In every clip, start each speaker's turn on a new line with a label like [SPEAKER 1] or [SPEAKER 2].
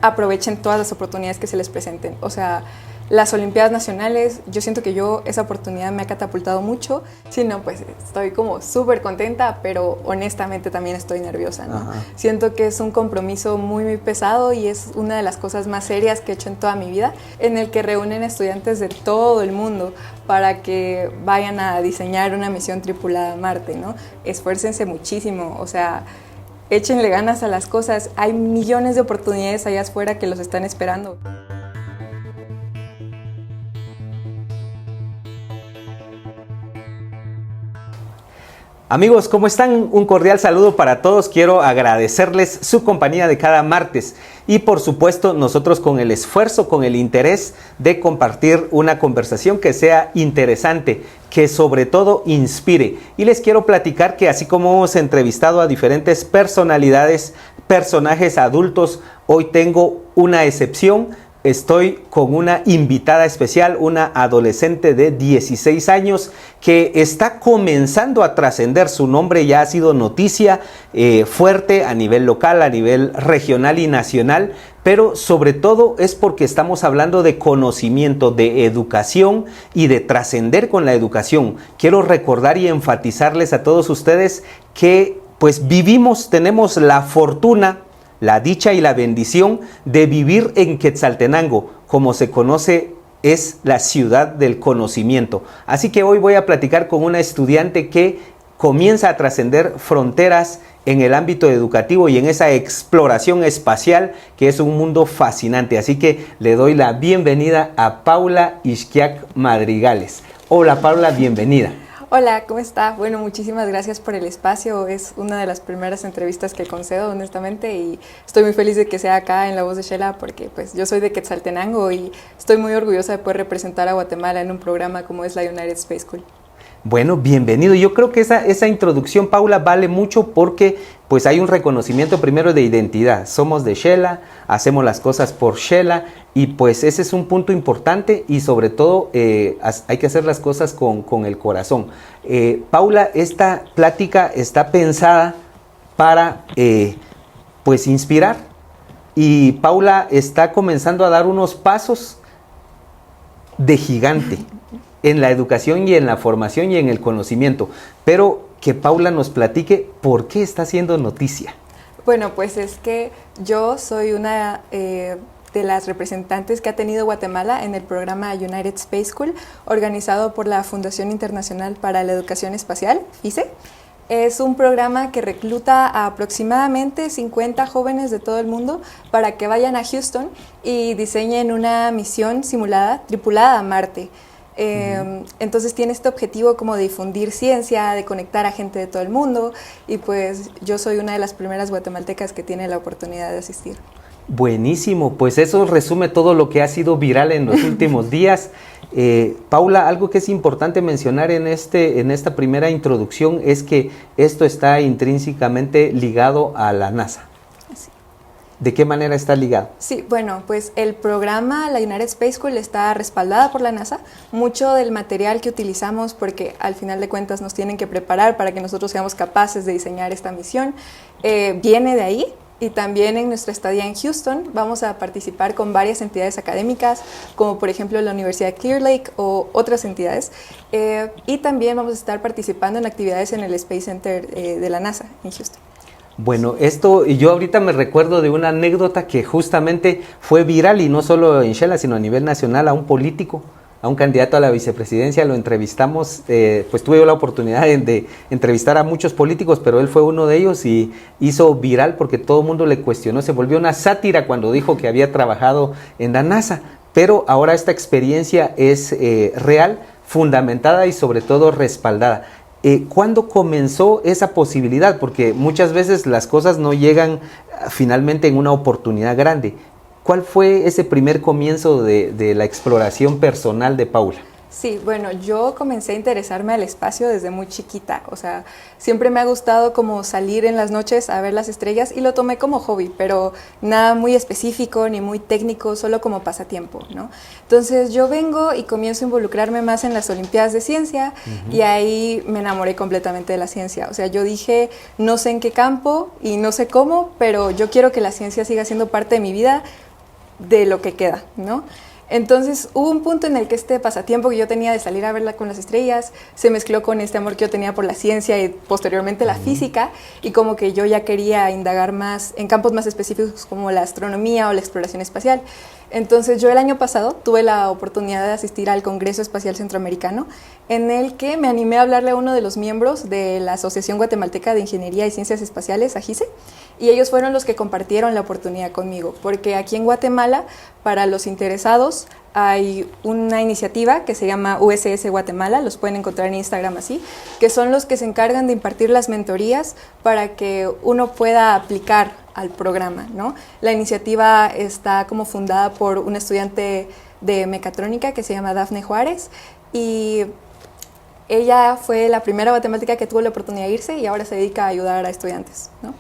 [SPEAKER 1] aprovechen todas las oportunidades que se les presenten. O sea, las Olimpiadas Nacionales, yo siento que esa oportunidad me ha catapultado mucho. Sí, no, pues estoy como súper contenta, pero honestamente también estoy nerviosa, ¿no?
[SPEAKER 2] Ajá.
[SPEAKER 1] Siento que es un compromiso muy, muy pesado y es una de las cosas más serias que he hecho en toda mi vida, en el que reúnen estudiantes de todo el mundo para que vayan a diseñar una misión tripulada a Marte, ¿no? Esfuércense muchísimo, o sea, échenle ganas a las cosas. Hay millones de oportunidades allá afuera que los están esperando.
[SPEAKER 2] Amigos, ¿cómo están? Un cordial saludo para todos. Quiero agradecerles su compañía de cada martes y por supuesto nosotros con el esfuerzo, con el interés de compartir una conversación que sea interesante, que sobre todo inspire. Y les quiero platicar que así como hemos entrevistado a diferentes personalidades, personajes adultos, hoy tengo una excepción. Estoy con una invitada especial, una adolescente de 16 años que está comenzando a trascender. Su nombre ya ha sido noticia fuerte a nivel local, a nivel regional y nacional, pero sobre todo es porque estamos hablando de conocimiento, de educación y de trascender con la educación. Quiero recordar y enfatizarles a todos ustedes que pues tenemos la fortuna, la dicha y la bendición de vivir en Quetzaltenango, como se conoce, es la ciudad del conocimiento. Así que hoy voy a platicar con una estudiante que comienza a trascender fronteras en el ámbito educativo y en esa exploración espacial que es un mundo fascinante. Así que le doy la bienvenida a Paula Ixquiac Madrigales. Hola Paula, bienvenida.
[SPEAKER 1] Hola, ¿cómo está? Bueno, muchísimas gracias por el espacio. Es una de las primeras entrevistas que concedo, honestamente, y estoy muy feliz de que sea acá en La Voz de Xela porque pues yo soy de Quetzaltenango y estoy muy orgullosa de poder representar a Guatemala en un programa como es la United Space School.
[SPEAKER 2] Bueno, bienvenido. Yo creo que esa introducción, Paula, vale mucho porque pues hay un reconocimiento primero de identidad. Somos de Xela, hacemos las cosas por Xela y pues ese es un punto importante y sobre todo hay que hacer las cosas con el corazón. Paula, esta plática está pensada para pues inspirar y Paula está comenzando a dar unos pasos de gigante en la educación y en la formación y en el conocimiento, pero que Paula nos platique por qué está haciendo noticia.
[SPEAKER 1] Bueno, pues es que yo soy una de las representantes que ha tenido Guatemala en el programa United Space School, organizado por la Fundación Internacional para la Educación Espacial, FICE. Es un programa que recluta a aproximadamente 50 jóvenes de todo el mundo para que vayan a Houston y diseñen una misión simulada, tripulada a Marte. Entonces tiene este objetivo como de difundir ciencia, de conectar a gente de todo el mundo y pues yo soy una de las primeras guatemaltecas que tiene la oportunidad de asistir.
[SPEAKER 2] Buenísimo, pues eso resume todo lo que ha sido viral en los últimos días. Paula, algo que es importante mencionar en esta primera introducción es que esto está intrínsecamente ligado a la NASA. ¿De qué manera está ligado?
[SPEAKER 1] Sí, bueno, pues el programa, la United Space School, está respaldada por la NASA. Mucho del material que utilizamos, porque al final de cuentas nos tienen que preparar para que nosotros seamos capaces de diseñar esta misión, viene de ahí. Y también en nuestra estadía en Houston vamos a participar con varias entidades académicas, como por ejemplo la Universidad de Clear Lake o otras entidades. Y también vamos a estar participando en actividades en el Space Center de la NASA en Houston.
[SPEAKER 2] Bueno, yo ahorita me recuerdo de una anécdota que justamente fue viral y no solo en Xela, sino a nivel nacional, a un político, a un candidato a la vicepresidencia, lo entrevistamos, pues tuve la oportunidad de entrevistar a muchos políticos, pero él fue uno de ellos y hizo viral porque todo el mundo le cuestionó, se volvió una sátira cuando dijo que había trabajado en la NASA, pero ahora esta experiencia es real, fundamentada y sobre todo respaldada. ¿Cuándo comenzó esa posibilidad? Porque muchas veces las cosas no llegan finalmente en una oportunidad grande. ¿Cuál fue ese primer comienzo de la exploración personal de Paula?
[SPEAKER 1] Sí, bueno, yo comencé a interesarme al espacio desde muy chiquita, o sea, siempre me ha gustado como salir en las noches a ver las estrellas y lo tomé como hobby, pero nada muy específico ni muy técnico, solo como pasatiempo, ¿no? Entonces yo vengo y comienzo a involucrarme más en las Olimpiadas de Ciencia y ahí me enamoré completamente de la ciencia, o sea, yo dije, no sé en qué campo y no sé cómo, pero yo quiero que la ciencia siga siendo parte de mi vida. de lo que queda, ¿no? Entonces hubo un punto en el que este pasatiempo que yo tenía de salir a verla con las estrellas se mezcló con este amor que yo tenía por la ciencia y posteriormente la física, y como que yo ya quería indagar más en campos más específicos como la astronomía o la exploración espacial. Entonces yo el año pasado tuve la oportunidad de asistir al Congreso Espacial Centroamericano, en el que me animé a hablarle a uno de los miembros de la Asociación Guatemalteca de Ingeniería y Ciencias Espaciales, AGICE, y ellos fueron los que compartieron la oportunidad conmigo, porque aquí en Guatemala, para los interesados, hay una iniciativa que se llama USS Guatemala, los pueden encontrar en Instagram así, que son los que se encargan de impartir las mentorías para que uno pueda aplicar al programa, ¿no? La iniciativa está como fundada por una estudiante de mecatrónica que se llama Dafne Juárez, y ella fue la primera guatemalteca que tuvo la oportunidad de irse y ahora se dedica a ayudar a estudiantes, ¿no?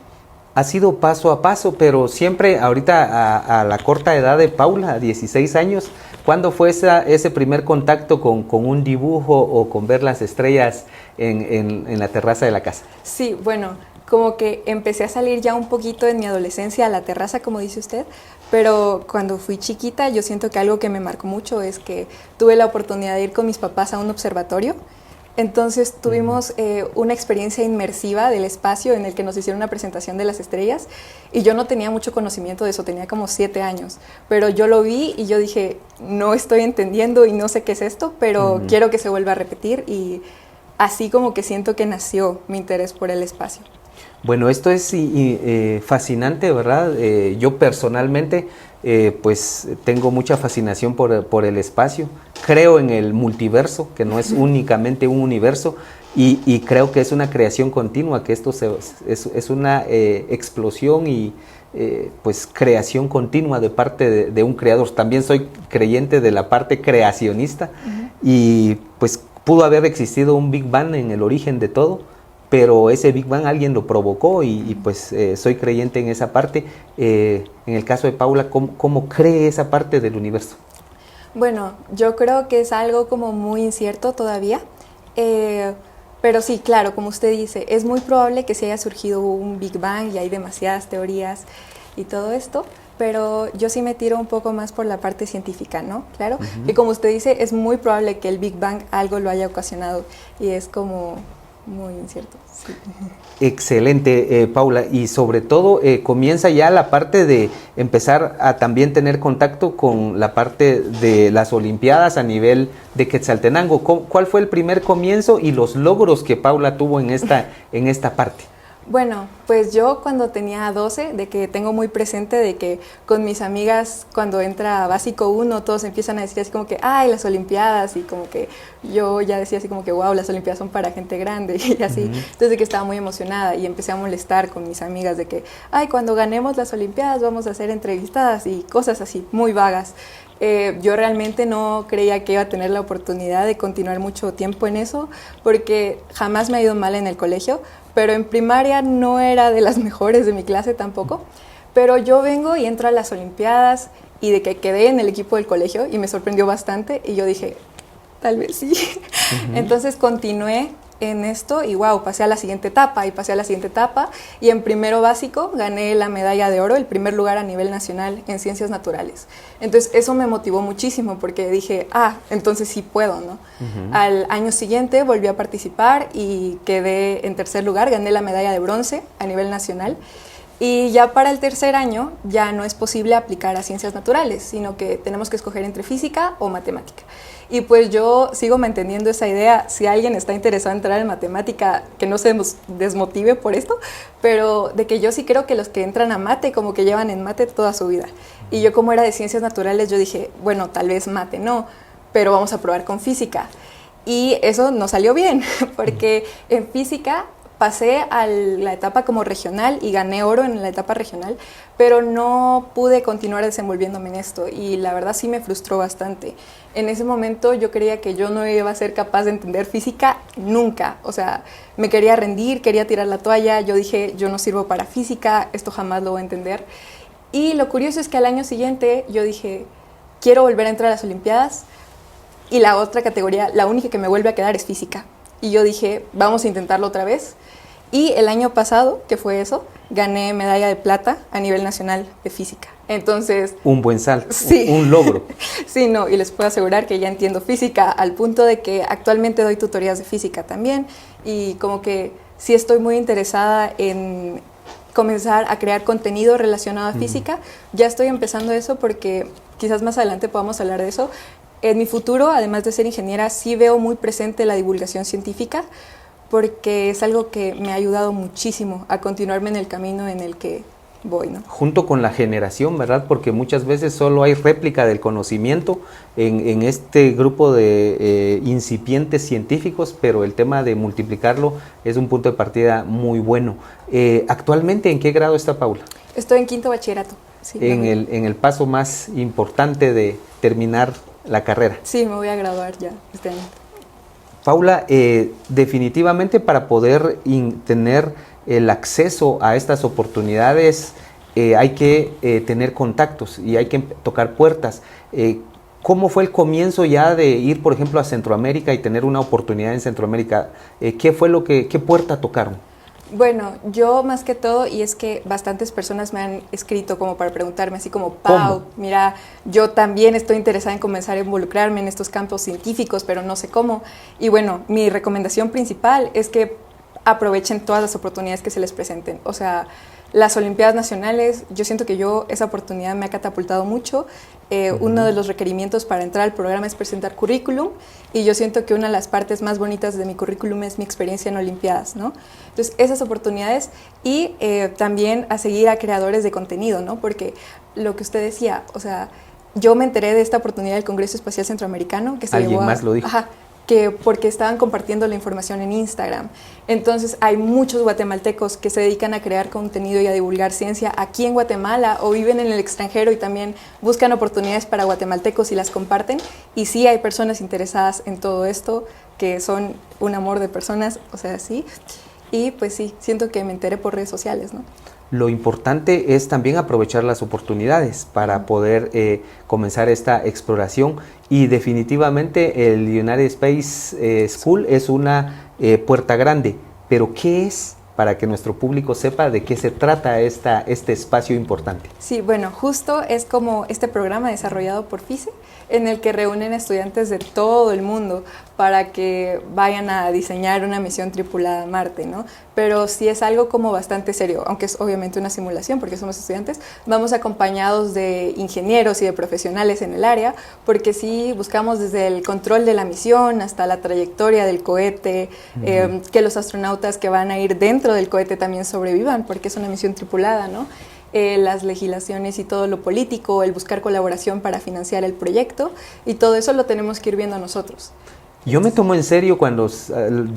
[SPEAKER 2] Ha sido paso a paso, pero siempre ahorita a la corta edad de Paula, 16 años, ¿cuándo fue ese primer contacto con un dibujo o con ver las estrellas en la terraza de la casa?
[SPEAKER 1] Sí, bueno, como que empecé a salir ya un poquito en mi adolescencia a la terraza, como dice usted, pero cuando fui chiquita yo siento que algo que me marcó mucho es que tuve la oportunidad de ir con mis papás a un observatorio. Entonces tuvimos una experiencia inmersiva del espacio en el que nos hicieron una presentación de las estrellas, y yo no tenía mucho conocimiento de eso, tenía como 7 años, pero yo lo vi y yo dije, no estoy entendiendo y no sé qué es esto, pero quiero que se vuelva a repetir, y así como que siento que nació mi interés por el espacio.
[SPEAKER 2] Bueno, esto es fascinante, ¿verdad? Yo personalmente pues tengo mucha fascinación por el espacio. Creo en el multiverso, que no es únicamente un universo, y creo que es una creación continua, que esto es una explosión y pues creación continua de parte de un creador. También soy creyente de la parte creacionista, y pues pudo haber existido un Big Bang en el origen de todo, pero ese Big Bang alguien lo provocó, y pues soy creyente en esa parte. En el caso de Paula, ¿cómo cree esa parte del universo?
[SPEAKER 1] Bueno, yo creo que es algo como muy incierto todavía, pero sí, claro, como usted dice, es muy probable que se haya surgido un Big Bang y hay demasiadas teorías y todo esto, pero yo sí me tiro un poco más por la parte científica, ¿no? Claro, que como usted dice, es muy probable que el Big Bang algo lo haya ocasionado, y es como muy incierto. Sí.
[SPEAKER 2] Excelente, Paula, y sobre todo comienza ya la parte de empezar a también tener contacto con la parte de las Olimpiadas a nivel de Quetzaltenango. ¿Cuál fue el primer comienzo y los logros que Paula tuvo en esta parte?
[SPEAKER 1] Bueno, pues yo cuando tenía 12, de que tengo muy presente de que con mis amigas cuando entra básico 1 todos empiezan a decir así como que ¡ay, las Olimpiadas! Y como que yo ya decía así como que ¡wow, las Olimpiadas son para gente grande! Y así, desde que estaba muy emocionada y empecé a molestar con mis amigas de que ¡ay, cuando ganemos las Olimpiadas vamos a ser entrevistadas! Y cosas así, muy vagas. Yo realmente no creía que iba a tener la oportunidad de continuar mucho tiempo en eso, porque jamás me ha ido mal en el colegio, pero en primaria no era de las mejores de mi clase tampoco. Pero yo vengo y entro a las Olimpiadas, y de que quedé en el equipo del colegio y me sorprendió bastante, y yo dije, tal vez sí. Entonces continué en esto y wow, pasé a la siguiente etapa y en primero básico gané la medalla de oro, el primer lugar a nivel nacional en ciencias naturales. Entonces eso me motivó muchísimo porque dije, entonces sí puedo, ¿no? Al año siguiente volví a participar y quedé en tercer lugar, gané la medalla de bronce a nivel nacional. Y ya para el tercer año ya no es posible aplicar a ciencias naturales, sino que tenemos que escoger entre física o matemática. Y pues yo sigo manteniendo esa idea, si alguien está interesado en entrar en matemática, que no se desmotive por esto, pero de que yo sí creo que los que entran a mate como que llevan en mate toda su vida. Y yo como era de ciencias naturales, yo dije, bueno, tal vez mate no, pero vamos a probar con física. Y eso no salió bien, porque en física pasé a la etapa como regional y gané oro en la etapa regional, pero no pude continuar desenvolviéndome en esto y la verdad sí me frustró bastante. En ese momento yo creía que yo no iba a ser capaz de entender física nunca, o sea, me quería rendir, quería tirar la toalla, yo dije, yo no sirvo para física, esto jamás lo voy a entender. Y lo curioso es que al año siguiente yo dije, quiero volver a entrar a las Olimpiadas, y la otra categoría, la única que me vuelve a quedar es física. Y yo dije, vamos a intentarlo otra vez. Y el año pasado, que fue eso, gané medalla de plata a nivel nacional de física. Entonces...
[SPEAKER 2] Un buen salto,
[SPEAKER 1] sí.
[SPEAKER 2] un logro.
[SPEAKER 1] Sí, no, y les puedo asegurar que ya entiendo física al punto de que actualmente doy tutorías de física también y como que sí estoy muy interesada en comenzar a crear contenido relacionado a física. Ya estoy empezando eso porque quizás más adelante podamos hablar de eso. En mi futuro, además de ser ingeniera, sí veo muy presente la divulgación científica porque es algo que me ha ayudado muchísimo a continuarme en el camino en el que voy, ¿no?
[SPEAKER 2] Junto con la generación, ¿verdad? Porque muchas veces solo hay réplica del conocimiento en este grupo de incipientes científicos, pero el tema de multiplicarlo es un punto de partida muy bueno. ¿Actualmente en qué grado está Paula?
[SPEAKER 1] Estoy en quinto bachillerato. Sí,
[SPEAKER 2] en el paso más importante de terminar la carrera.
[SPEAKER 1] Sí, me voy a graduar ya este año.
[SPEAKER 2] Paula, definitivamente para poder tener el acceso a estas oportunidades hay que tener contactos y hay que tocar puertas. ¿Cómo fue el comienzo ya de ir, por ejemplo, a Centroamérica y tener una oportunidad en Centroamérica? ¿Qué puerta tocaron?
[SPEAKER 1] Bueno, yo más que todo, y es que bastantes personas me han escrito como para preguntarme, así como, Pau, mira, yo también estoy interesada en comenzar a involucrarme en estos campos científicos, pero no sé cómo. Y bueno, mi recomendación principal es que aprovechen todas las oportunidades que se les presenten. O sea, las Olimpiadas Nacionales, yo siento que esa oportunidad me ha catapultado mucho. Uno de los requerimientos para entrar al programa es presentar currículum, y yo siento que una de las partes más bonitas de mi currículum es mi experiencia en Olimpiadas, ¿no? Entonces, esas oportunidades y también a seguir a creadores de contenido, ¿no? Porque lo que usted decía, o sea, yo me enteré de esta oportunidad del Congreso Espacial Centroamericano que se llevó
[SPEAKER 2] ¿Alguien más lo dijo?
[SPEAKER 1] Ajá, porque estaban compartiendo la información en Instagram. Entonces hay muchos guatemaltecos que se dedican a crear contenido y a divulgar ciencia aquí en Guatemala o viven en el extranjero y también buscan oportunidades para guatemaltecos y las comparten. Y sí hay personas interesadas en todo esto que son un amor de personas, o sea, sí. Y pues sí, siento que me enteré por redes sociales, ¿no?
[SPEAKER 2] Lo importante es también aprovechar las oportunidades para poder comenzar esta exploración, y definitivamente el United Space School es una puerta grande, pero ¿qué es? Para que nuestro público sepa de qué se trata este espacio importante.
[SPEAKER 1] Sí, bueno, justo es como este programa desarrollado por FICE, en el que reúnen estudiantes de todo el mundo para que vayan a diseñar una misión tripulada a Marte, ¿no? Pero sí es algo como bastante serio, aunque es obviamente una simulación porque somos estudiantes, vamos acompañados de ingenieros y de profesionales en el área, porque sí buscamos desde el control de la misión hasta la trayectoria del cohete, que los astronautas que van a ir dentro del cohete también sobrevivan, porque es una misión tripulada, ¿no? Las legislaciones y todo lo político, el buscar colaboración para financiar el proyecto, y todo eso lo tenemos que ir viendo nosotros.
[SPEAKER 2] Yo me tomo en serio cuando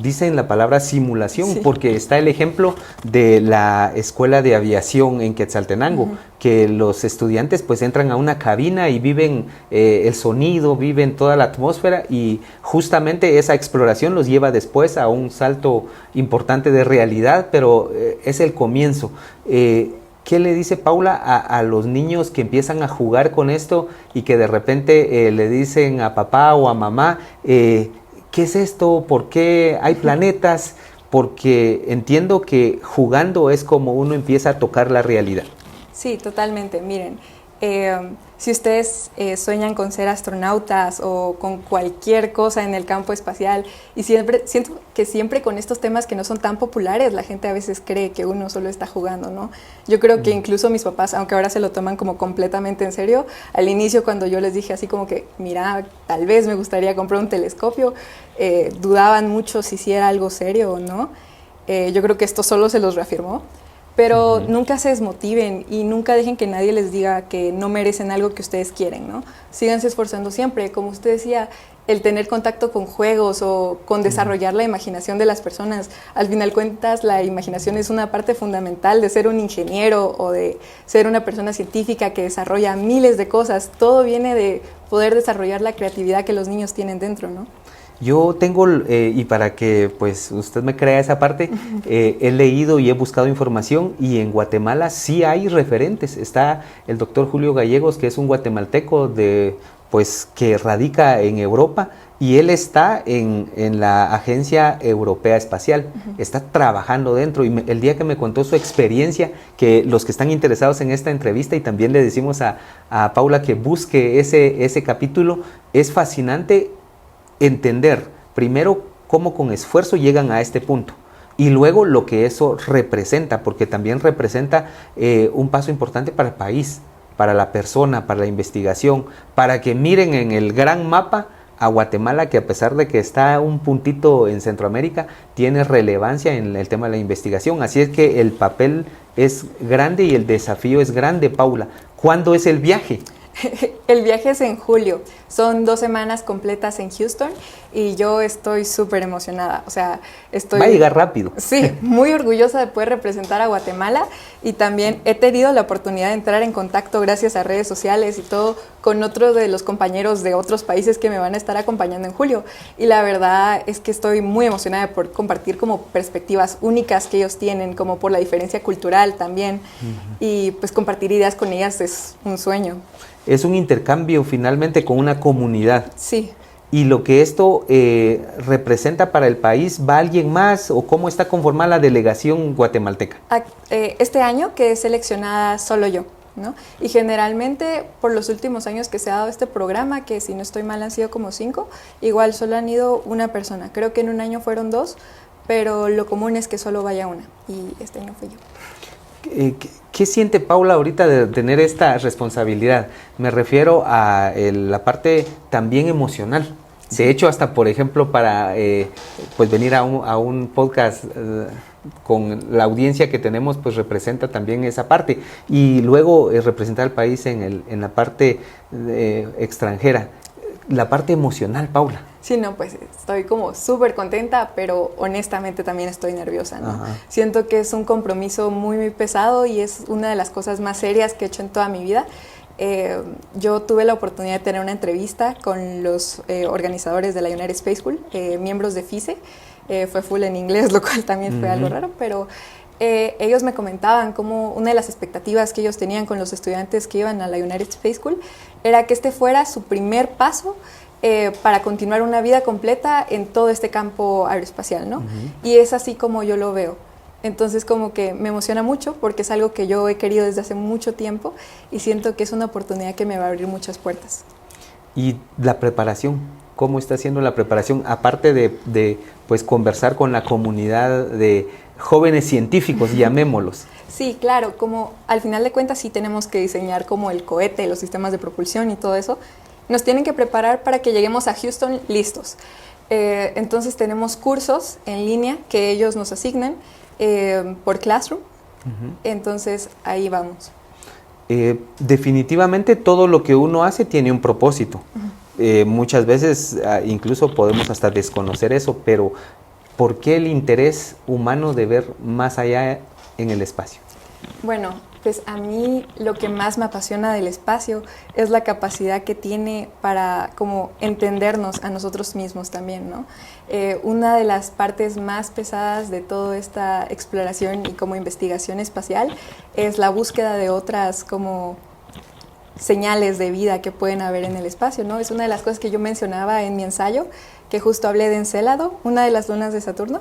[SPEAKER 2] dicen la palabra simulación, sí, porque está el ejemplo de la Escuela de Aviación en Quetzaltenango, que los estudiantes pues entran a una cabina y viven el sonido, viven toda la atmósfera, y justamente esa exploración los lleva después a un salto importante de realidad, pero es el comienzo. ¿Qué le dice Paula a los niños que empiezan a jugar con esto y que de repente le dicen a papá o a mamá, ¿qué es esto? ¿Por qué hay planetas? Porque entiendo que jugando es como uno empieza a tocar la realidad.
[SPEAKER 1] Sí, totalmente. Miren, si ustedes sueñan con ser astronautas o con cualquier cosa en el campo espacial, y siento que siempre con estos temas que no son tan populares, la gente a veces cree que uno solo está jugando, ¿no? Yo creo que incluso mis papás, aunque ahora se lo toman como completamente en serio, al inicio cuando yo les dije así como que, mira, tal vez me gustaría comprar un telescopio, dudaban mucho si era algo serio o no. Yo creo que esto solo se los reafirmó. Pero nunca se desmotiven y nunca dejen que nadie les diga que no merecen algo que ustedes quieren, ¿no? Síganse esforzando siempre. Como usted decía, el tener contacto con juegos o con desarrollar la imaginación de las personas. Al final cuentas, la imaginación es una parte fundamental de ser un ingeniero o de ser una persona científica que desarrolla miles de cosas. Todo viene de poder desarrollar la creatividad que los niños tienen dentro, ¿no?
[SPEAKER 2] Yo tengo, y para que pues usted me crea esa parte, he leído y he buscado información, y en Guatemala sí hay referentes. Está el doctor Julio Gallegos, que es un guatemalteco de pues que radica en Europa y él está en la Agencia Europea Espacial, está trabajando dentro y el día que me contó su experiencia, que los que están interesados en esta entrevista y también le decimos a Paula que busque ese capítulo, es fascinante entender primero cómo con esfuerzo llegan a este punto. Y luego lo que eso representa, porque también representa un paso importante para el país, para la persona, para la investigación, para que miren en el gran mapa a Guatemala, que a pesar de que está un puntito en Centroamérica, tiene relevancia en el tema de la investigación. Así es que el papel es grande y el desafío es grande, Paula. ¿Cuándo es el viaje?
[SPEAKER 1] El viaje es en julio, son 2 semanas completas en Houston y yo estoy súper emocionada, o sea,
[SPEAKER 2] Va a llegar rápido.
[SPEAKER 1] Sí, muy orgullosa de poder representar a Guatemala y también he tenido la oportunidad de entrar en contacto gracias a redes sociales y todo con otros de los compañeros de otros países que me van a estar acompañando en julio y la verdad es que estoy muy emocionada de poder compartir como perspectivas únicas que ellos tienen, como por la diferencia cultural también y pues compartir ideas con ellas es un sueño.
[SPEAKER 2] Es un intercambio finalmente con una comunidad.
[SPEAKER 1] Sí.
[SPEAKER 2] Y lo que esto representa para el país, ¿va alguien más o cómo está conformada la delegación guatemalteca?
[SPEAKER 1] Este año que es seleccionada solo yo, ¿no? Y generalmente por los últimos años que se ha dado este programa, que si no estoy mal han sido como 5, igual solo han ido una persona. Creo que en un año fueron 2, pero lo común es que solo vaya una y este año fui yo.
[SPEAKER 2] ¿Qué siente Paula ahorita de tener esta responsabilidad? Me refiero a la parte también emocional. De hecho, hasta por ejemplo, para pues venir a un podcast con la audiencia que tenemos, pues representa también esa parte. Y luego representar al país en la parte extranjera. La parte emocional, Paula.
[SPEAKER 1] Sí, no, pues estoy como súper contenta, pero honestamente también estoy nerviosa, ¿no?
[SPEAKER 2] Ajá.
[SPEAKER 1] Siento que es un compromiso muy, muy pesado y es una de las cosas más serias que he hecho en toda mi vida. Yo tuve la oportunidad de tener una entrevista con los organizadores de la United Space School, miembros de FISE. Fue full en inglés, lo cual también fue algo raro, pero ellos me comentaban como una de las expectativas que ellos tenían con los estudiantes que iban a la United Space School era que este fuera su primer paso para continuar una vida completa en todo este campo aeroespacial, ¿no? Y es así como yo lo veo. Entonces como que me emociona mucho porque es algo que yo he querido desde hace mucho tiempo y siento que es una oportunidad que me va a abrir muchas puertas.
[SPEAKER 2] Y la preparación, ¿cómo está haciendo la preparación? Aparte de pues conversar con la comunidad de jóvenes científicos, llamémoslos.
[SPEAKER 1] Sí, claro, como al final de cuentas sí tenemos que diseñar como el cohete, los sistemas de propulsión y todo eso. Nos tienen que preparar para que lleguemos a Houston listos. Entonces tenemos cursos en línea que ellos nos asignan por Classroom. Entonces ahí vamos.
[SPEAKER 2] Definitivamente todo lo que uno hace tiene un propósito. Muchas veces incluso podemos hasta desconocer eso, pero ¿por qué el interés humano de ver más allá en el espacio?
[SPEAKER 1] Bueno, pues a mí lo que más me apasiona del espacio es la capacidad que tiene para como entendernos a nosotros mismos también, ¿no? Una de las partes más pesadas de toda esta exploración y como investigación espacial es la búsqueda de otras como señales de vida que pueden haber en el espacio, ¿no? Es una de las cosas que yo mencionaba en mi ensayo, que justo hablé de Encélado, una de las lunas de Saturno,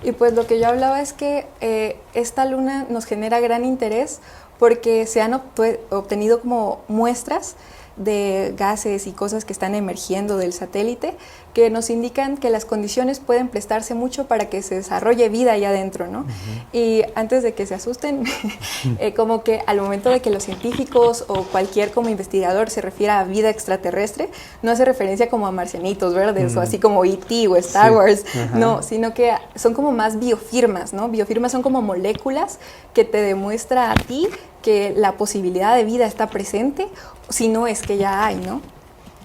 [SPEAKER 1] y pues lo que yo hablaba es que esta luna nos genera gran interés porque se han obtenido como muestras de gases y cosas que están emergiendo del satélite que nos indican que las condiciones pueden prestarse mucho para que se desarrolle vida allá adentro, ¿no? Y antes de que se asusten, como que al momento de que los científicos o cualquier como investigador se refiera a vida extraterrestre, no hace referencia como a marcianitos verdes o así como E.T. o Star Wars, no, sino que son como más biofirmas, ¿no? Biofirmas son como moléculas que te demuestra a ti que la posibilidad de vida está presente, si no es que ya hay, ¿no?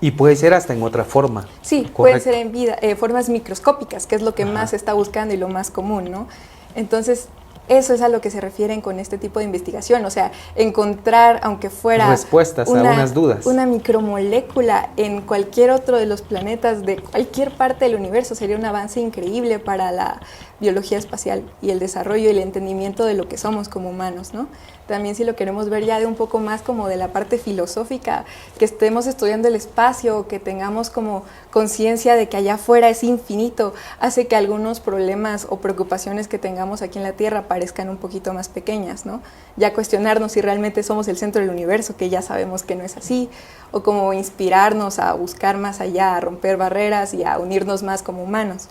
[SPEAKER 2] Y puede ser hasta en otra forma.
[SPEAKER 1] Sí, pueden ser en vida, formas microscópicas, que es lo que más se está buscando y lo más común, ¿no? Entonces, eso es a lo que se refieren con este tipo de investigación, o sea, encontrar, aunque fuera
[SPEAKER 2] respuestas a unas dudas.
[SPEAKER 1] Una micromolécula en cualquier otro de los planetas de cualquier parte del universo sería un avance increíble para la biología espacial y el desarrollo y el entendimiento de lo que somos como humanos, ¿no? también si lo queremos ver ya de un poco más como de la parte filosófica, que estemos estudiando el espacio, que tengamos como conciencia de que allá afuera es infinito, hace que algunos problemas o preocupaciones que tengamos aquí en la Tierra parezcan un poquito más pequeñas, ¿no? Ya cuestionarnos si realmente somos el centro del universo, que ya sabemos que no es así, o como inspirarnos a buscar más allá, a romper barreras y a unirnos más como humanos.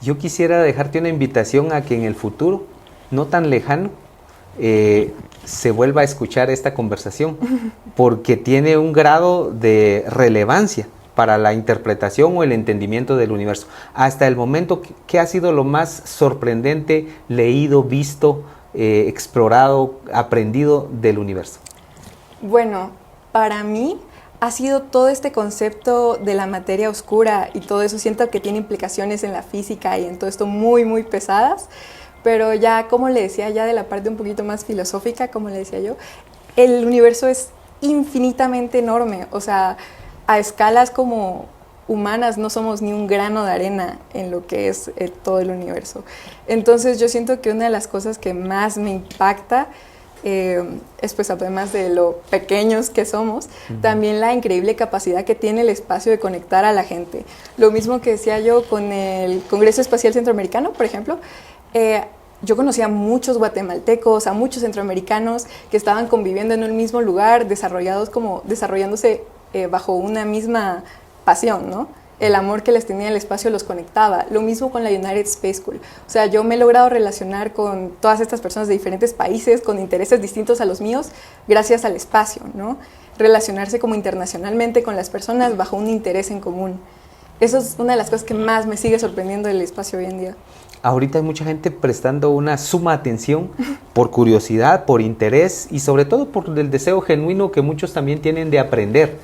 [SPEAKER 2] Yo quisiera dejarte una invitación a que en el futuro, no tan lejano, se vuelva a escuchar esta conversación, porque tiene un grado de relevancia para la interpretación o el entendimiento del universo. Hasta el momento, ¿qué ha sido lo más sorprendente, leído, visto, explorado, aprendido del universo?
[SPEAKER 1] Bueno, para mí ha sido todo este concepto de la materia oscura y todo eso. Siento que tiene implicaciones en la física y en todo esto muy, muy pesadas, pero ya, como le decía, ya de la parte un poquito más filosófica, como le decía yo, el universo es infinitamente enorme, o sea, a escalas como humanas no somos ni un grano de arena en lo que es todo el universo. Entonces yo siento que una de las cosas que más me impacta es, pues, además de lo pequeños que somos, también la increíble capacidad que tiene el espacio de conectar a la gente. Lo mismo que decía yo con el Congreso Espacial Centroamericano, por ejemplo, yo conocía a muchos guatemaltecos, a muchos centroamericanos que estaban conviviendo en un mismo lugar, desarrollándose bajo una misma pasión, ¿no? El amor que les tenía el espacio los conectaba. Lo mismo con la United Space School. O sea, yo me he logrado relacionar con todas estas personas de diferentes países, con intereses distintos a los míos, gracias al espacio, ¿no? Relacionarse como internacionalmente con las personas bajo un interés en común. Eso es una de las cosas que más me sigue sorprendiendo del espacio hoy en día.
[SPEAKER 2] Ahorita hay mucha gente prestando una suma atención por curiosidad, por interés y sobre todo por el deseo genuino que muchos también tienen de aprender.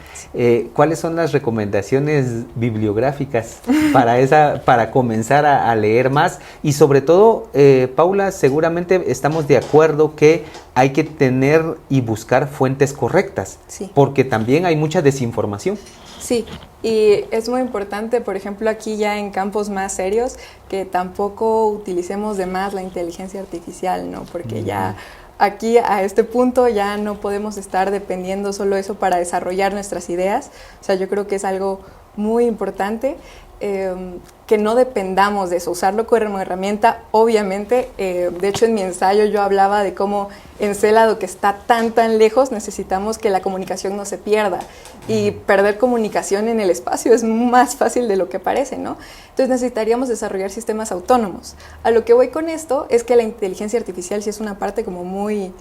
[SPEAKER 2] ¿Cuáles son las recomendaciones bibliográficas para comenzar a leer más? Y sobre todo, Paula, seguramente estamos de acuerdo que hay que tener y buscar fuentes correctas,
[SPEAKER 1] sí,
[SPEAKER 2] porque también hay mucha desinformación.
[SPEAKER 1] Sí, y es muy importante, por ejemplo, aquí ya en campos más serios, que tampoco utilicemos de más la inteligencia artificial, ¿no? Porque ya aquí a este punto ya no podemos estar dependiendo solo eso para desarrollar nuestras ideas. O sea, yo creo que es algo muy importante que no dependamos de eso, usarlo como herramienta, obviamente. De hecho, en mi ensayo yo hablaba de cómo Encélado, que está tan lejos, necesitamos que la comunicación no se pierda, y perder comunicación en el espacio es más fácil de lo que parece, ¿no? Entonces necesitaríamos desarrollar sistemas autónomos. A lo que voy con esto es que la inteligencia artificial sí es una parte como muy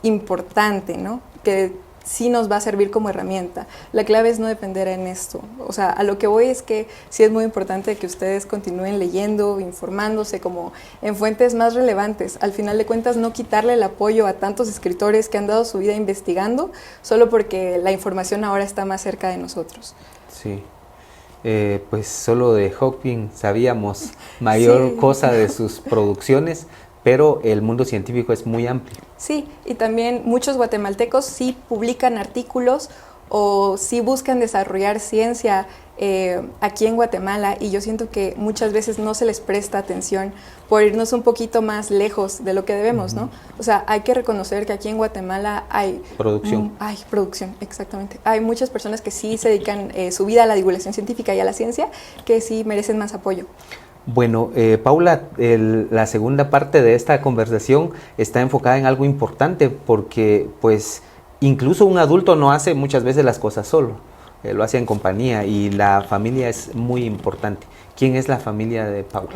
[SPEAKER 1] importante, ¿no? Que sí nos va a servir como herramienta. La clave es no depender en esto. O sea, a lo que voy es que sí es muy importante que ustedes continúen leyendo, informándose como en fuentes más relevantes. Al final de cuentas, no quitarle el apoyo a tantos escritores que han dado su vida investigando solo porque la información ahora está más cerca de nosotros.
[SPEAKER 2] Sí. Pues solo de Hawking sabíamos mayor cosa de sus producciones, pero el mundo científico es muy amplio.
[SPEAKER 1] Sí, y también muchos guatemaltecos sí publican artículos o sí buscan desarrollar ciencia aquí en Guatemala, y yo siento que muchas veces no se les presta atención por irnos un poquito más lejos de lo que debemos, ¿no? O sea, hay que reconocer que aquí en Guatemala hay
[SPEAKER 2] producción.
[SPEAKER 1] Hay producción, exactamente. Hay muchas personas que sí se dedican su vida a la divulgación científica y a la ciencia, que sí merecen más apoyo.
[SPEAKER 2] Bueno, Paula, la segunda parte de esta conversación está enfocada en algo importante, porque pues incluso un adulto no hace muchas veces las cosas solo, lo hace en compañía, y la familia es muy importante. ¿Quién es la familia de Paula?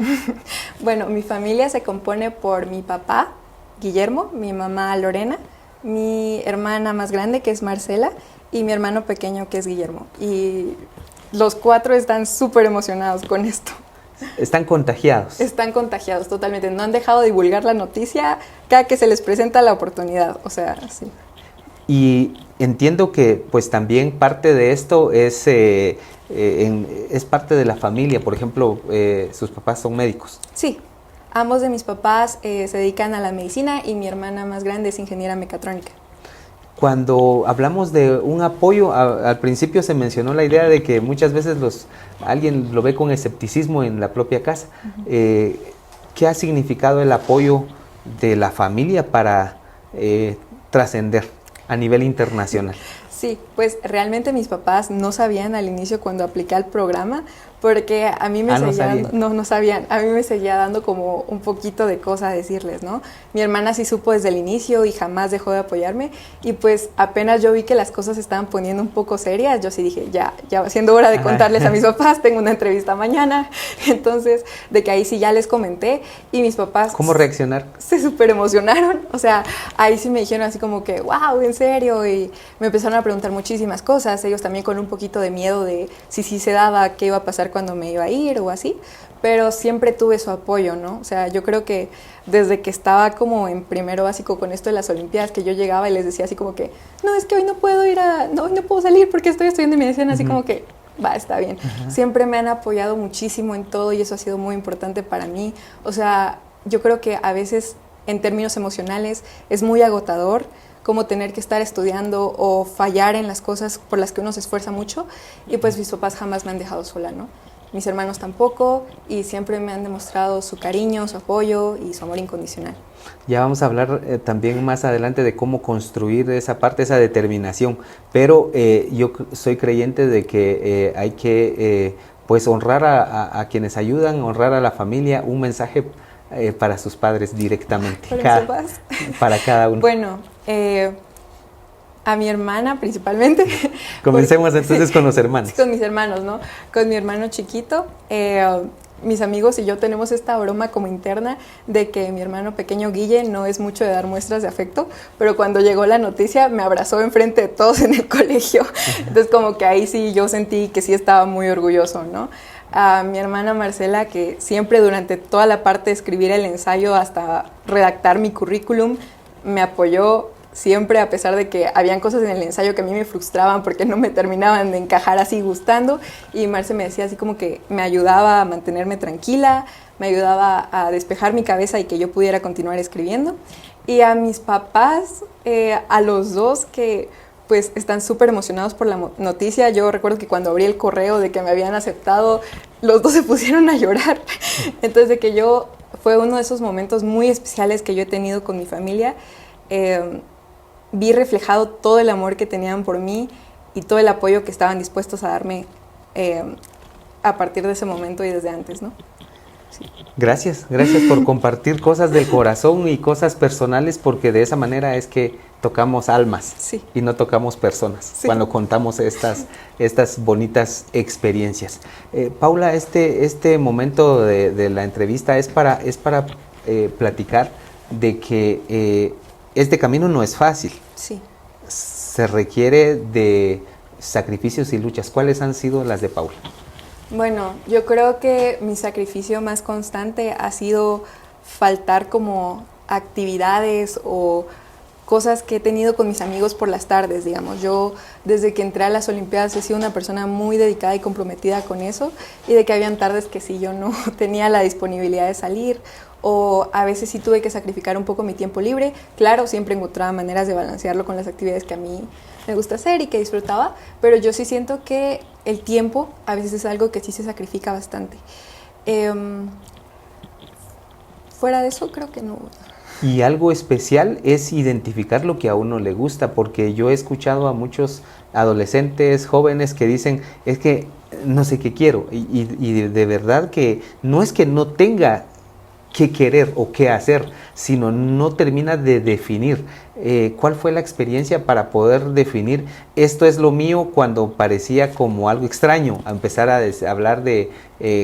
[SPEAKER 1] Bueno, mi familia se compone por mi papá, Guillermo, mi mamá Lorena, mi hermana más grande, que es Marcela, y mi hermano pequeño, que es Guillermo. Y los cuatro están súper emocionados con esto.
[SPEAKER 2] Están contagiados.
[SPEAKER 1] Están contagiados totalmente. No han dejado de divulgar la noticia cada que se les presenta la oportunidad. O sea, sí.
[SPEAKER 2] Y entiendo que pues también parte de esto es parte de la familia. Por ejemplo, sus papás son médicos.
[SPEAKER 1] Sí, ambos de mis papás se dedican a la medicina, y mi hermana más grande es ingeniera mecatrónica.
[SPEAKER 2] Cuando hablamos de un apoyo, al principio se mencionó la idea de que muchas veces alguien lo ve con escepticismo en la propia casa. ¿Qué ha significado el apoyo de la familia para trascender a nivel internacional?
[SPEAKER 1] Sí, pues realmente mis papás no sabían al inicio cuando apliqué al programa, porque a mí me no sabían, a mí me seguía dando como un poquito de cosa a decirles, ¿no? Mi hermana sí supo desde el inicio y jamás dejó de apoyarme, y pues apenas yo vi que las cosas se estaban poniendo un poco serias, yo sí dije, ya va siendo hora de contarles a mis papás, tengo una entrevista mañana, entonces de que ahí sí ya les comenté, y mis papás...
[SPEAKER 2] ¿Cómo reaccionar?
[SPEAKER 1] Se súper emocionaron, o sea, ahí sí me dijeron así como que, wow, ¿en serio? Y me empezaron a preguntar muchísimas cosas, ellos también con un poquito de miedo de si se daba, qué iba a pasar cuando me iba a ir o así, pero siempre tuve su apoyo, ¿no? O sea, yo creo que desde que estaba como en primero básico con esto de las Olimpiadas, que yo llegaba y les decía así como que, no, es que hoy no puedo hoy no puedo salir porque estoy estudiando, y me decían así como que, va, está bien. Siempre me han apoyado muchísimo en todo y eso ha sido muy importante para mí. O sea, yo creo que a veces en términos emocionales es muy agotador como tener que estar estudiando o fallar en las cosas por las que uno se esfuerza mucho, y pues mis papás jamás me han dejado sola, ¿no? Mis hermanos tampoco, y siempre me han demostrado su cariño, su apoyo y su amor incondicional.
[SPEAKER 2] Ya vamos a hablar también más adelante de cómo construir esa parte, esa determinación, pero yo soy creyente de que hay que pues honrar a quienes ayudan, honrar a la familia, un mensaje para sus padres directamente, para cada uno.
[SPEAKER 1] Bueno, a mi hermana principalmente.
[SPEAKER 2] Comencemos entonces con los hermanos.
[SPEAKER 1] Con mis hermanos, ¿no? Con mi hermano chiquito, mis amigos y yo tenemos esta broma como interna de que mi hermano pequeño Guille no es mucho de dar muestras de afecto, pero cuando llegó la noticia me abrazó enfrente de todos en el colegio. Entonces como que ahí sí yo sentí que sí estaba muy orgulloso, ¿no? A mi hermana Marcela, que siempre durante toda la parte de escribir el ensayo hasta redactar mi currículum me apoyó siempre, a pesar de que habían cosas en el ensayo que a mí me frustraban porque no me terminaban de encajar así gustando, y Marce me decía así como que me ayudaba a mantenerme tranquila, me ayudaba a despejar mi cabeza y que yo pudiera continuar escribiendo. Y a mis papás, a los dos que pues están súper emocionados por la noticia. Yo recuerdo que cuando abrí el correo de que me habían aceptado, los dos se pusieron a llorar. Entonces de que fue uno de esos momentos muy especiales que yo he tenido con mi familia. Vi reflejado todo el amor que tenían por mí y todo el apoyo que estaban dispuestos a darme a partir de ese momento y desde antes, ¿no? Sí.
[SPEAKER 2] Gracias por compartir cosas del corazón y cosas personales, porque de esa manera es que tocamos almas, sí, y no tocamos personas, sí, cuando contamos estas bonitas experiencias. Paula, este momento de la entrevista es para platicar de que este camino no es fácil.
[SPEAKER 1] Sí.
[SPEAKER 2] Se requiere de sacrificios y luchas. ¿Cuáles han sido las de Paula?
[SPEAKER 1] Bueno, yo creo que mi sacrificio más constante ha sido faltar como actividades o cosas que he tenido con mis amigos por las tardes, digamos. Yo desde que entré a las Olimpiadas he sido una persona muy dedicada y comprometida con eso, y de que habían tardes que sí yo no tenía la disponibilidad de salir, o a veces sí tuve que sacrificar un poco mi tiempo libre. Claro, siempre encontraba maneras de balancearlo con las actividades que a mí me gusta hacer y que disfrutaba, pero yo sí siento que el tiempo a veces es algo que sí se sacrifica bastante. Fuera de eso creo que no.
[SPEAKER 2] Y algo especial es identificar lo que a uno le gusta, porque yo he escuchado a muchos adolescentes, jóvenes que dicen, es que no sé qué quiero, y de verdad que no es que no tenga qué querer o qué hacer, sino no termina de definir. ¿Cuál fue la experiencia para poder definir esto es lo mío cuando parecía como algo extraño, a empezar a hablar de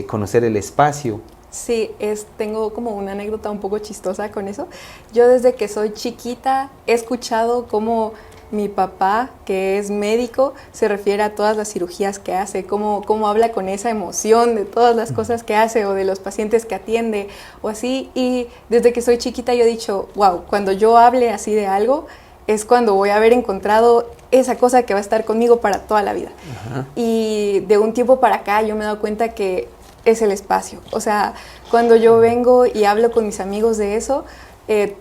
[SPEAKER 2] conocer el espacio?
[SPEAKER 1] Sí, tengo como una anécdota un poco chistosa con eso. Yo desde que soy chiquita he escuchado cómo mi papá, que es médico, se refiere a todas las cirugías que hace, cómo habla con esa emoción de todas las cosas que hace o de los pacientes que atiende o así. Y desde que soy chiquita yo he dicho, wow, cuando yo hable así de algo es cuando voy a haber encontrado esa cosa que va a estar conmigo para toda la vida. Ajá. Y de un tiempo para acá yo me he dado cuenta que es el espacio. O sea, cuando yo vengo y hablo con mis amigos de eso,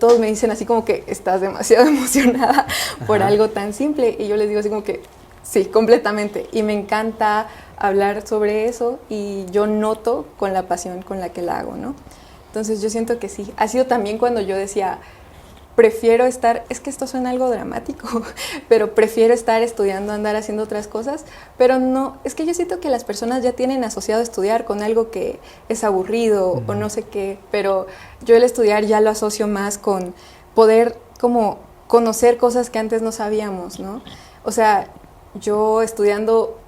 [SPEAKER 1] todos me dicen así como que estás demasiado emocionada por algo tan simple, y yo les digo así como que sí, completamente, y me encanta hablar sobre eso y yo noto con la pasión con la que la hago, ¿no? Entonces yo siento que sí, ha sido también cuando yo decía, prefiero estar, es que esto suena algo dramático, pero prefiero estar estudiando, andar haciendo otras cosas, pero no, es que yo siento que las personas ya tienen asociado estudiar con algo que es aburrido o no sé qué, pero yo el estudiar ya lo asocio más con poder como conocer cosas que antes no sabíamos, ¿no? O sea, yo estudiando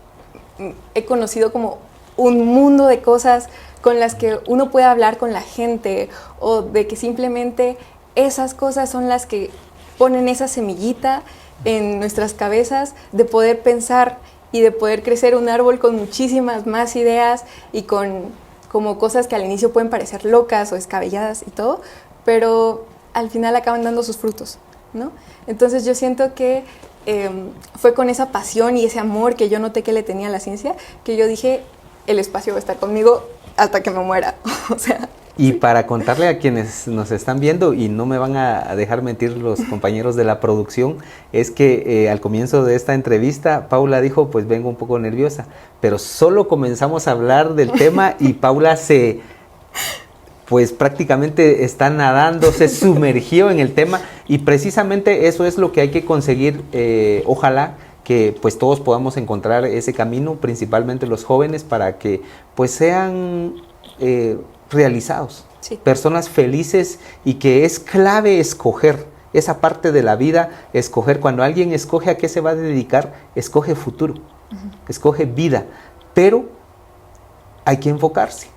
[SPEAKER 1] he conocido como un mundo de cosas con las que uno puede hablar con la gente, o de que simplemente esas cosas son las que ponen esa semillita en nuestras cabezas de poder pensar y de poder crecer un árbol con muchísimas más ideas y con como cosas que al inicio pueden parecer locas o descabelladas y todo, pero al final acaban dando sus frutos, ¿no? Entonces yo siento que fue con esa pasión y ese amor que yo noté que le tenía a la ciencia que yo dije, el espacio va a estar conmigo hasta que me muera, o sea...
[SPEAKER 2] Y para contarle a quienes nos están viendo, y no me van a dejar mentir los compañeros de la producción, es que al comienzo de esta entrevista, Paula dijo, pues vengo un poco nerviosa, pero solo comenzamos a hablar del tema y Paula pues prácticamente está nadando, se sumergió en el tema, y precisamente eso es lo que hay que conseguir, ojalá que pues todos podamos encontrar ese camino, principalmente los jóvenes, para que pues sean... realizados, sí. Personas felices, y que es clave escoger esa parte de la vida, escoger. Cuando alguien escoge a qué se va a dedicar, escoge futuro, escoge vida, pero hay que enfocarse.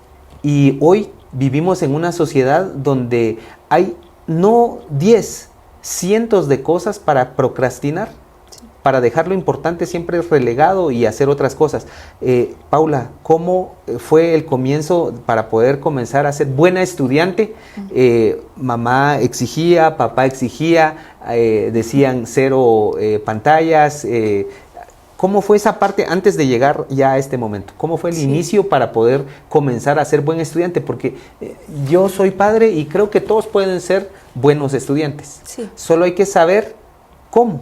[SPEAKER 2] Y hoy vivimos en una sociedad donde hay no 10, cientos de cosas para procrastinar, para dejar lo importante siempre relegado y hacer otras cosas. Paula, ¿cómo fue el comienzo para poder comenzar a ser buena estudiante? Mamá exigía, papá exigía, decían 0 pantallas. ¿Cómo fue esa parte antes de llegar ya a este momento? ¿Cómo fue el inicio para poder comenzar a ser buen estudiante? Porque yo soy padre y creo que todos pueden ser buenos estudiantes. Sí. Solo hay que saber cómo.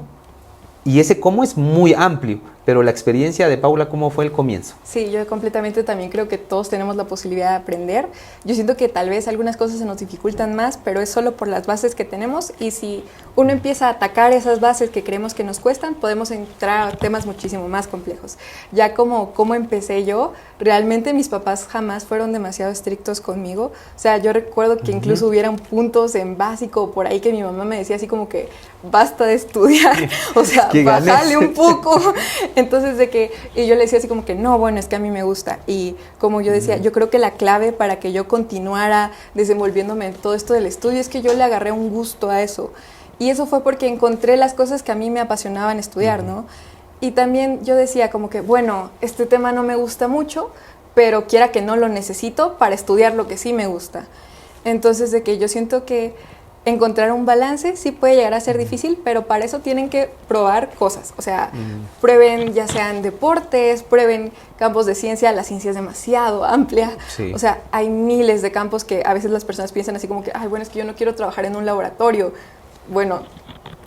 [SPEAKER 2] Y ese cómo es muy amplio, pero la experiencia de Paula, ¿cómo fue el comienzo?
[SPEAKER 1] Sí, yo completamente también creo que todos tenemos la posibilidad de aprender. Yo siento que tal vez algunas cosas se nos dificultan más, pero es solo por las bases que tenemos, y si uno empieza a atacar esas bases que creemos que nos cuestan, podemos entrar a temas muchísimo más complejos. Ya como empecé yo, realmente mis papás jamás fueron demasiado estrictos conmigo. O sea, yo recuerdo que incluso hubieran puntos en básico por ahí que mi mamá me decía así como que basta de estudiar, o sea, bájale un poco. Entonces y yo le decía así como que no, bueno, es que a mí me gusta. Y como yo decía, yo creo que la clave para que yo continuara desenvolviéndome en todo esto del estudio es que yo le agarré un gusto a eso. Y eso fue porque encontré las cosas que a mí me apasionaban estudiar, ¿no? Y también yo decía como que, bueno, este tema no me gusta mucho, pero quiera que no lo necesito para estudiar lo que sí me gusta. Entonces yo siento que encontrar un balance sí puede llegar a ser difícil, pero para eso tienen que probar cosas. O sea, prueben ya sean deportes, prueben campos de ciencia. La ciencia es demasiado amplia. Sí. O sea, hay miles de campos que a veces las personas piensan así como que, ay, bueno, es que yo no quiero trabajar en un laboratorio. Bueno,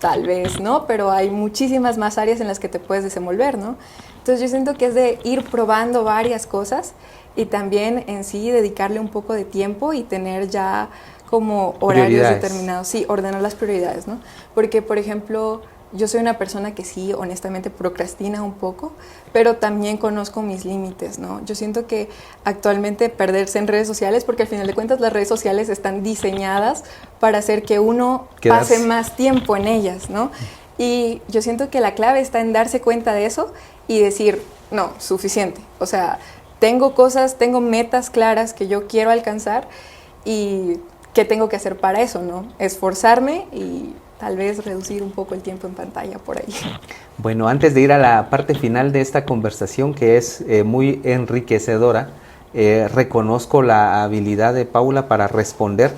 [SPEAKER 1] tal vez, ¿no? Pero hay muchísimas más áreas en las que te puedes desenvolver, ¿no? Entonces yo siento que es de ir probando varias cosas y también en sí dedicarle un poco de tiempo y tener ya como horarios determinados. Sí, ordenar las prioridades, ¿no? Porque, por ejemplo, yo soy una persona que sí, honestamente, procrastina un poco, pero también conozco mis límites, ¿no? Yo siento que actualmente perderse en redes sociales, porque al final de cuentas las redes sociales están diseñadas para hacer que uno pase más tiempo en ellas, ¿no? Y yo siento que la clave está en darse cuenta de eso y decir, no, suficiente. O sea, tengo metas claras que yo quiero alcanzar y qué tengo que hacer para eso, ¿no? Esforzarme y tal vez reducir un poco el tiempo en pantalla por ahí.
[SPEAKER 2] Bueno, antes de ir a la parte final de esta conversación, que es muy enriquecedora, reconozco la habilidad de Paula para responder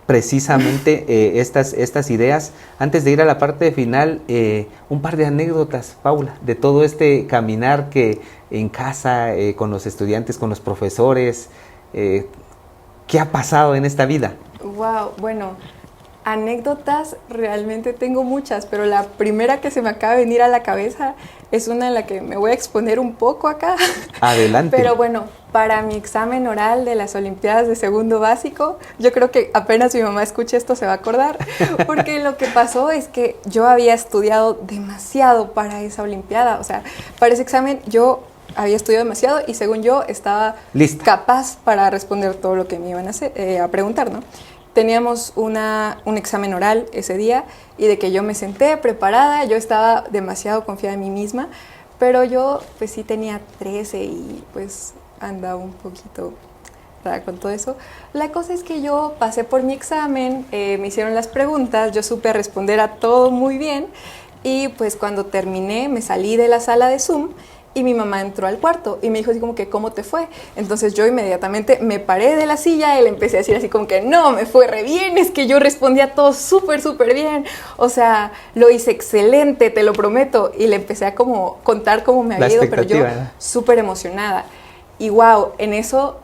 [SPEAKER 2] precisamente estas ideas. Antes de ir a la parte final, un par de anécdotas, Paula, de todo este caminar que en casa, con los estudiantes, con los profesores, ¿qué ha pasado en esta vida?
[SPEAKER 1] Wow, bueno, Anécdotas, realmente tengo muchas, pero la primera que se me acaba de venir a la cabeza es una en la que me voy a exponer un poco acá.
[SPEAKER 2] Adelante.
[SPEAKER 1] Pero bueno, para mi examen oral de las Olimpiadas de segundo básico, yo creo que apenas mi mamá escuche esto se va a acordar, porque lo que pasó es que yo había estudiado demasiado para esa Olimpiada, o sea, para ese examen yo había estudiado demasiado y según yo estaba
[SPEAKER 2] lista,
[SPEAKER 1] capaz para responder todo lo que me iban a preguntar, ¿no? Teníamos un examen oral ese día y de que yo me senté preparada, yo estaba demasiado confiada en mí misma, pero yo pues sí tenía 13 y pues andaba un poquito rara con todo eso. La cosa es que yo pasé por mi examen, me hicieron las preguntas, yo supe responder a todo muy bien y pues cuando terminé me salí de la sala de Zoom y mi mamá entró al cuarto y me dijo así como que, ¿cómo te fue? Entonces yo inmediatamente me paré de la silla y le empecé a decir así como que, no, me fue re bien, es que yo respondía todo súper, súper bien. O sea, lo hice excelente, te lo prometo. Y le empecé a como contar cómo me había ido, pero yo súper emocionada. Y wow, en eso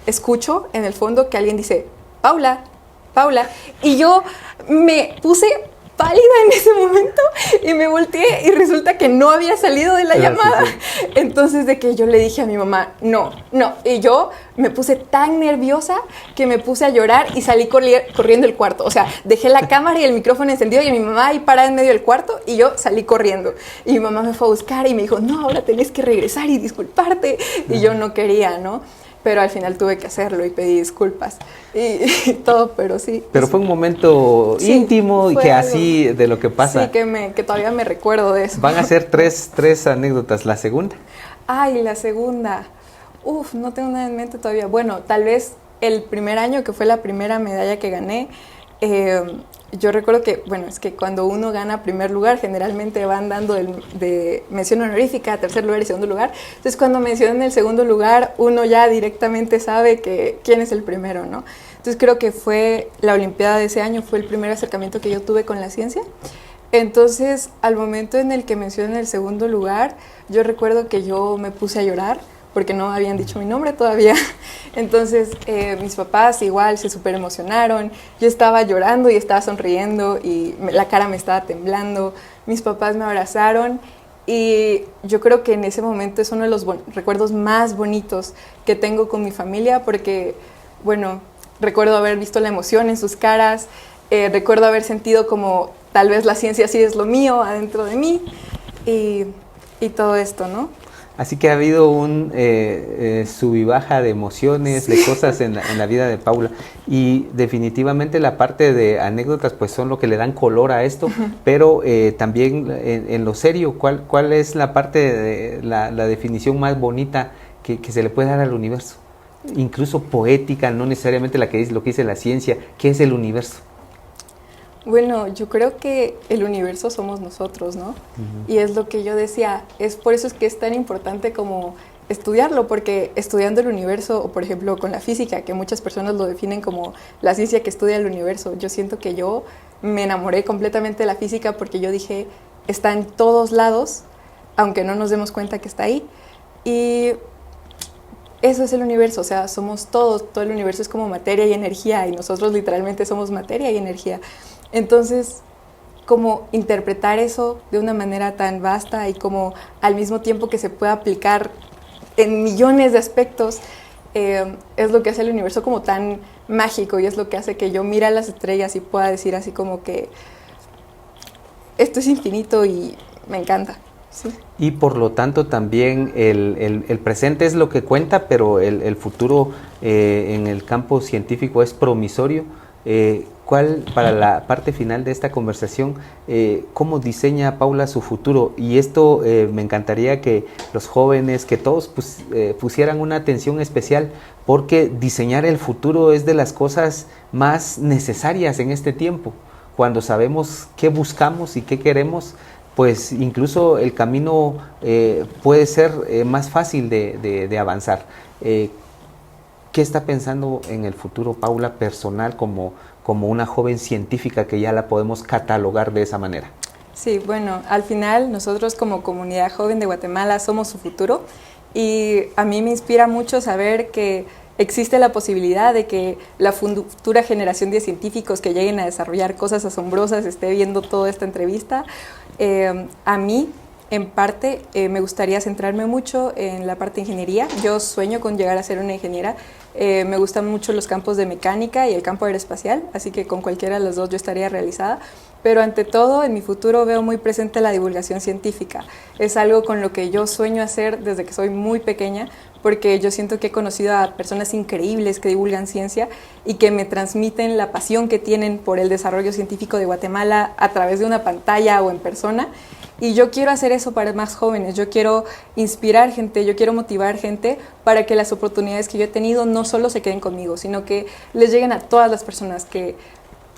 [SPEAKER 1] escucho en el fondo que alguien dice, Paula, Paula. Y yo me puse pálida en ese momento y me volteé y resulta que no había salido de la llamada. Entonces de que yo le dije a mi mamá, no, no. Y yo me puse tan nerviosa que me puse a llorar y salí corriendo del cuarto. O sea, dejé la cámara y el micrófono encendido y mi mamá ahí parada en medio del cuarto y yo salí corriendo. Y mi mamá me fue a buscar y me dijo, no, ahora tenés que regresar y disculparte. Y yo no quería, ¿no? Pero al final tuve que hacerlo y pedí disculpas y todo, pero sí.
[SPEAKER 2] Pero fue un momento íntimo y que así de lo que pasa.
[SPEAKER 1] Sí, que todavía me recuerdo de eso.
[SPEAKER 2] Van a ser tres anécdotas. ¿La segunda?
[SPEAKER 1] Ay, la segunda. Uf, no tengo nada en mente todavía. Bueno, tal vez el primer año, que fue la primera medalla que gané, yo recuerdo que, bueno, es que cuando uno gana primer lugar, generalmente van dando de mención honorífica a tercer lugar y segundo lugar. Entonces, cuando mencionan el segundo lugar, uno ya directamente sabe quién es el primero, ¿no? Entonces, creo que fue la Olimpiada de ese año, fue el primer acercamiento que yo tuve con la ciencia. Entonces, al momento en el que mencionan el segundo lugar, yo recuerdo que yo me puse a llorar, porque no habían dicho mi nombre todavía. Entonces mis papás igual se súper emocionaron, yo estaba llorando y estaba sonriendo y la cara me estaba temblando, mis papás me abrazaron y yo creo que en ese momento es uno de los recuerdos más bonitos que tengo con mi familia porque, bueno, recuerdo haber visto la emoción en sus caras, recuerdo haber sentido como tal vez la ciencia sí es lo mío adentro de mí y todo esto, ¿no?
[SPEAKER 2] Así que ha habido un sub y baja de emociones, de cosas en la vida de Paula. Y definitivamente la parte de anécdotas pues son lo que le dan color a esto, pero también en lo serio, ¿cuál es la parte de la definición más bonita que se le puede dar al universo? Incluso poética, no necesariamente lo que dice la ciencia. ¿Qué es el universo?
[SPEAKER 1] Bueno, yo creo que el universo somos nosotros, ¿no? Y es lo que yo decía, es por eso es que es tan importante como estudiarlo, porque estudiando el universo, o por ejemplo con la física, que muchas personas lo definen como la ciencia que estudia el universo, yo siento que yo me enamoré completamente de la física porque yo dije, está en todos lados, aunque no nos demos cuenta que está ahí. Y eso es el universo, o sea, somos todos, todo el universo es como materia y energía, y nosotros literalmente somos materia y energía. Entonces, como interpretar eso de una manera tan vasta y como al mismo tiempo que se puede aplicar en millones de aspectos, es lo que hace el universo como tan mágico y es lo que hace que yo mire a las estrellas y pueda decir así como que esto es infinito y me encanta. Sí.
[SPEAKER 2] Y por lo tanto también el presente es lo que cuenta, pero el futuro en el campo científico es promisorio. ¿Cuál, para la parte final de esta conversación, cómo diseña Paula su futuro? Y esto me encantaría que los jóvenes, que todos pusieran una atención especial, porque diseñar el futuro es de las cosas más necesarias en este tiempo. Cuando sabemos qué buscamos y qué queremos, pues incluso el camino puede ser más fácil de avanzar. ¿Qué está pensando en el futuro Paula personal como una joven científica que ya la podemos catalogar de esa manera?
[SPEAKER 1] Sí, bueno, al final nosotros como comunidad joven de Guatemala somos su futuro y a mí me inspira mucho saber que existe la posibilidad de que la futura generación de científicos que lleguen a desarrollar cosas asombrosas esté viendo toda esta entrevista. A mí, en parte, me gustaría centrarme mucho en la parte de ingeniería. Yo sueño con llegar a ser una ingeniera. Me gustan mucho los campos de mecánica y el campo aeroespacial, así que con cualquiera de los dos yo estaría realizada. Pero ante todo, en mi futuro veo muy presente la divulgación científica. Es algo con lo que yo sueño hacer desde que soy muy pequeña, porque yo siento que he conocido a personas increíbles que divulgan ciencia y que me transmiten la pasión que tienen por el desarrollo científico de Guatemala a través de una pantalla o en persona. Y yo quiero hacer eso para más jóvenes, yo quiero inspirar gente, yo quiero motivar gente para que las oportunidades que yo he tenido no solo se queden conmigo, sino que les lleguen a todas las personas, que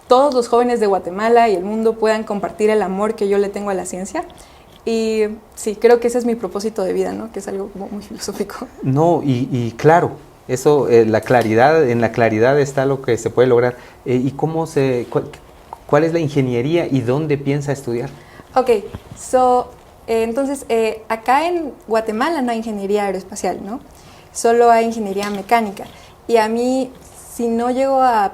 [SPEAKER 1] todos los jóvenes de Guatemala y el mundo puedan compartir el amor que yo le tengo a la ciencia. Y sí, creo que ese es mi propósito de vida, ¿no? Que es algo como muy filosófico.
[SPEAKER 2] No, y claro, eso, en la claridad está lo que se puede lograr. ¿Y cuál es la ingeniería y dónde piensa estudiar?
[SPEAKER 1] Ok, entonces acá en Guatemala no hay ingeniería aeroespacial, ¿no? Solo hay ingeniería mecánica. Y a mí, si no llego a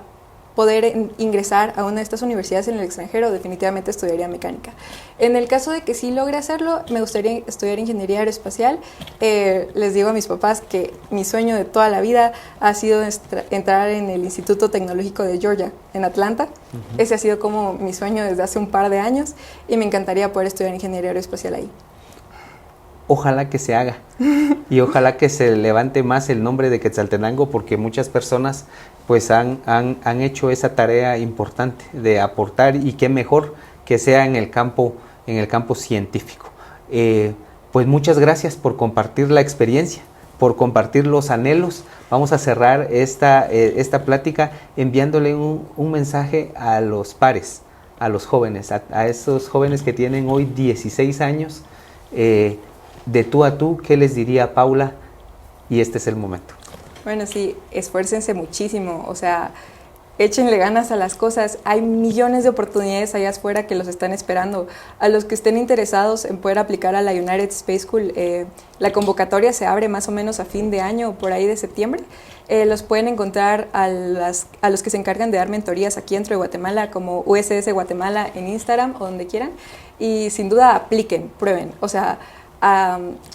[SPEAKER 1] poder ingresar a una de estas universidades en el extranjero, definitivamente estudiaría mecánica. En el caso de que sí logre hacerlo, me gustaría estudiar ingeniería aeroespacial. Les digo a mis papás que mi sueño de toda la vida ha sido entrar en el Instituto Tecnológico de Georgia, en Atlanta. Ese ha sido como mi sueño desde hace un par de años y me encantaría poder estudiar ingeniería aeroespacial ahí.
[SPEAKER 2] Ojalá que se haga y ojalá que se levante más el nombre de Quetzaltenango, porque muchas personas pues han hecho esa tarea importante de aportar, y qué mejor que sea en el campo científico. Pues muchas gracias por compartir la experiencia, por compartir los anhelos. Vamos a cerrar esta plática enviándole un mensaje a los pares, a los jóvenes, a esos jóvenes que tienen hoy 16 años, de tú a tú. ¿Qué les diría Paula? Y este es el momento.
[SPEAKER 1] Bueno, sí, esfuércense muchísimo, o sea, échenle ganas a las cosas. Hay millones de oportunidades allá afuera que los están esperando. A los que estén interesados en poder aplicar a la United Space School, la convocatoria se abre más o menos a fin de año, por ahí de septiembre. Los pueden encontrar a los que se encargan de dar mentorías aquí dentro de Guatemala, como USS Guatemala en Instagram o donde quieran. Y sin duda apliquen, prueben, o sea,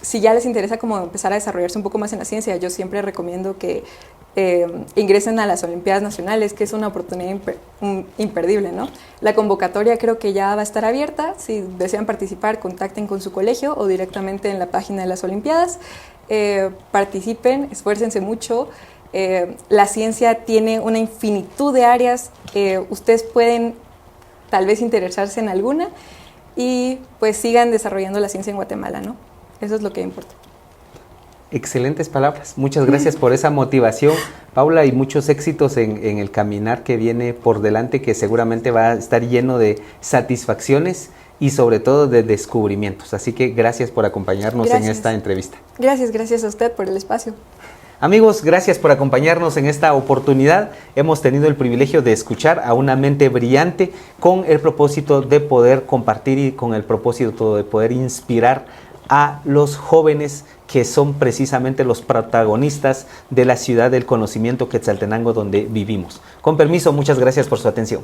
[SPEAKER 1] si ya les interesa como empezar a desarrollarse un poco más en la ciencia, yo siempre recomiendo que ingresen a las Olimpiadas Nacionales, que es una oportunidad imperdible, ¿no? La convocatoria creo que ya va a estar abierta. Si desean participar, contacten con su colegio o directamente en la página de las Olimpiadas. Participen, esfuércense mucho. La ciencia tiene una infinitud de áreas. Ustedes pueden tal vez interesarse en alguna y pues sigan desarrollando la ciencia en Guatemala, ¿no? Eso es lo que importa.
[SPEAKER 2] Excelentes palabras. Muchas gracias por esa motivación, Paula, y muchos éxitos en el caminar que viene por delante, que seguramente va a estar lleno de satisfacciones y sobre todo de descubrimientos. Así que gracias por acompañarnos en esta entrevista.
[SPEAKER 1] Gracias a usted por el espacio.
[SPEAKER 2] Amigos, gracias por acompañarnos en esta oportunidad. Hemos tenido el privilegio de escuchar a una mente brillante con el propósito de poder compartir y con el propósito de poder inspirar a los jóvenes que son precisamente los protagonistas de la ciudad del conocimiento Quetzaltenango donde vivimos. Con permiso, muchas gracias por su atención.